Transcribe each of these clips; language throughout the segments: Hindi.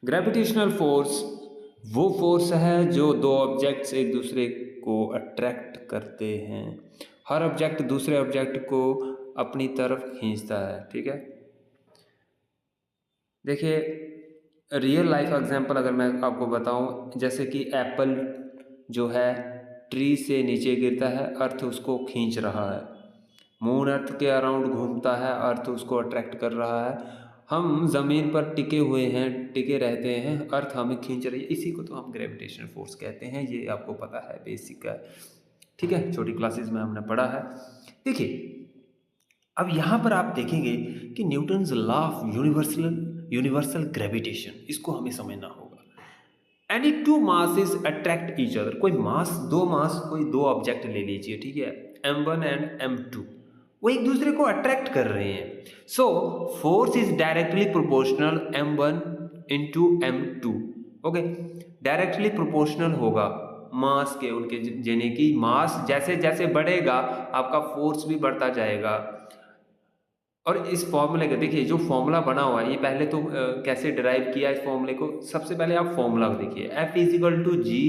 ग्रेविटेशनल फोर्स वो फोर्स है जो दो ऑब्जेक्ट्स एक दूसरे को अट्रैक्ट करते हैं। हर ऑब्जेक्ट दूसरे ऑब्जेक्ट को अपनी तरफ खींचता है, ठीक है। देखिए, रियल लाइफ एग्जांपल अगर मैं आपको बताऊं, जैसे कि एप्पल जो है ट्री से नीचे गिरता है, अर्थ उसको खींच रहा है। मून अर्थ के अराउंड घूमता है, अर्थ उसको अट्रैक्ट कर रहा है। हम ज़मीन पर टिके हुए हैं, टिके रहते हैं, अर्थ हमें खींच रही है। इसी को तो हम ग्रेविटेशनल फोर्स कहते हैं। ये आपको पता है, बेसिक है, ठीक है, छोटी क्लासेस में हमने पढ़ा है। देखिए, अब यहाँ पर आप देखेंगे कि Newton's law of universal gravitation, इसको हमें समझना होगा। Any two masses attract each other. कोई मास, कोई दो ऑब्जेक्ट ले लीजिए, ठीक है, m1 एंड m2, वो एक दूसरे को अट्रैक्ट कर रहे हैं। So force is directly proportional m1 into m2। Okay, directly proportional होगा मास के, उनके यानी कि मास जैसे जैसे बढ़ेगा आपका फोर्स भी बढ़ता जाएगा। और इस फॉर्मूले का देखिए, जो फॉर्मूला बना हुआ है, ये पहले तो कैसे डिराइव किया इस फॉर्मूले को। सबसे पहले आप फॉर्मूला को देखिए, F is equal to G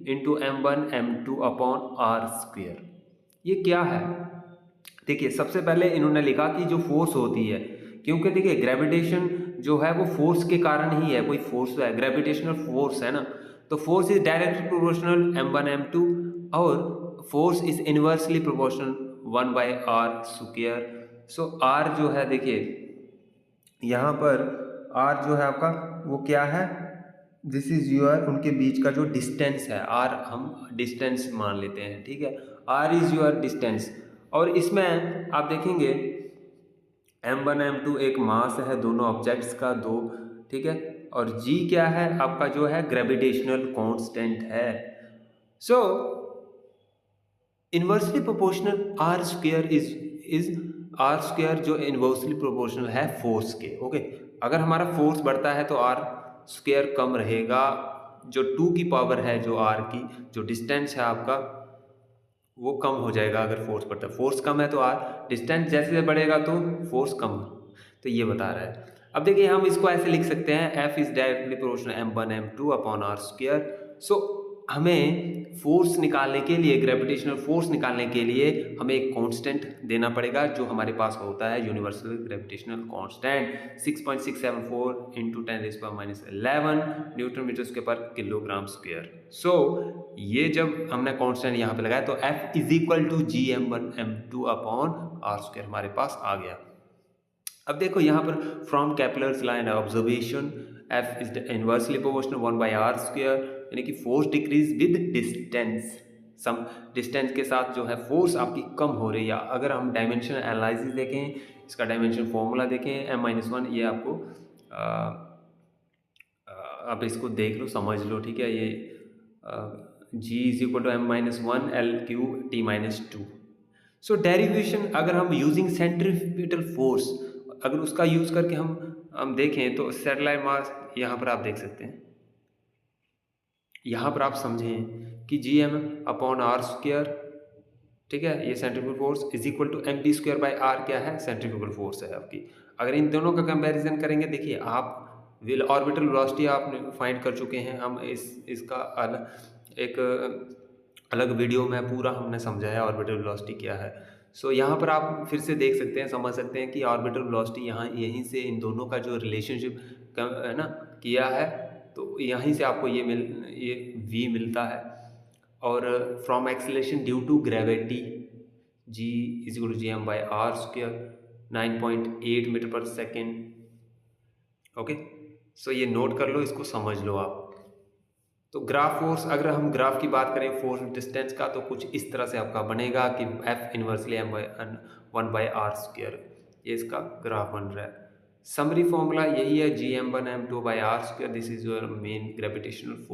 into m1 m2 upon R square. ये क्या है? देखिए, सबसे पहले इन्होंने लिखा कि जो फोर्स होती है, क्योंकि देखिए ग्रेविटेशन जो है वो फोर्स के कारण ही है। कोई फोर्स है, ग्रेविटेशनल फोर्स है ना, तो force is directly proportional m1 m2, और force is inversely proportional 1/r square. So R जो है, देखिए यहाँ पर आर जो है आपका वो क्या है, दिस इज यूर, उनके बीच का जो डिस्टेंस है, आर हम डिस्टेंस मान लेते हैं, ठीक है, आर इज यूर डिस्टेंस। और इसमें आप देखेंगे m1 m2 एक मास है दोनों ऑब्जेक्ट्स का, दो, ठीक है, और g क्या है आपका, जो है ग्रेविटेशनल कांस्टेंट है। So inversely proportional R square is R square जो इनवर्सली प्रोपोर्शनल है फोर्स के। ओके, अगर हमारा फोर्स बढ़ता है तो आर स्क्वायर कम रहेगा। जो 2 की पावर है, जो आर की जो डिस्टेंस है आपका, वो कम हो जाएगा अगर फोर्स बढ़ता है। फोर्स कम है तो आर, डिस्टेंस जैसे बढ़ेगा तो फोर्स कम हो। तो ये बता रहा है। अब देखिए, हम इसको ऐसे लिख सकते हैं, F is directly proportional m1 m2 upon R square. So हमें फोर्स निकालने के लिए, ग्रेविटेशनल फोर्स निकालने के लिए हमें एक कांस्टेंट देना पड़ेगा, जो हमारे पास होता है universal gravitational constant 6.674 into 10⁻11 newton metre square पर किलोग्राम स्क्वायर। सो ये जब हमने कांस्टेंट यहाँ पे लगाया तो F is equal to G m1 m2 upon R square हमारे पास आ गया। अब देखो यहाँ पर from Kepler's law and observation, F is inversely proportional 1/r square, यानी कि फोर्स डिक्रीज विद डिस्टेंस। सम डिस्टेंस के साथ जो है फोर्स आपकी कम हो रही है। अगर हम डायमेंशन एनालिसिस देखें, इसका डायमेंशन फॉर्मूला देखें m-1, ये आपको आप इसको देख लो, समझ लो, ठीक है। ये g is equal to m-1 L3t-2। So derivation अगर हम यूजिंग सेंट्रीपिटल फोर्स, अगर उसका यूज करके हम देखें तो सैटेलाइट मास यहाँ पर आप देख सकते हैं। यहाँ पर आप समझें कि G M upon R square, ठीक है, ये centrifugal force is equal to mp²/r क्या है, सेंट्रीफ्यूगल फोर्स है आपकी। अगर इन दोनों का कंपैरिजन करेंगे, देखिए आप ऑर्बिटल वेलोसिटी आप फाइंड कर चुके हैं। हम इसका एक अलग वीडियो में पूरा हमने समझाया ऑर्बिटल वेलोसिटी क्या है। सो यहाँ पर आप फिर से देख सकते हैं, समझ सकते हैं कि ऑर्बिटल वेलोसिटी यहाँ यहीं से इन दोनों का जो रिलेशनशिप है ना किया है, तो यहीं से आपको ये v मिलता है। और from acceleration due to gravity g is equal to G M by R square 9.8 metre पर सेकेंड। ओके, सो ये नोट कर लो, इसको समझ लो आप। तो ग्राफ फोर्स, अगर हम ग्राफ की बात करें फोर्स डिस्टेंस का, तो कुछ इस तरह से आपका बनेगा कि F इनवर्सली m1/r स्क्वायर, ये इसका ग्राफ बन रहा है। समरी फॉर्मूला यही है, Gm1 m2/r square, this is your main gravitational force.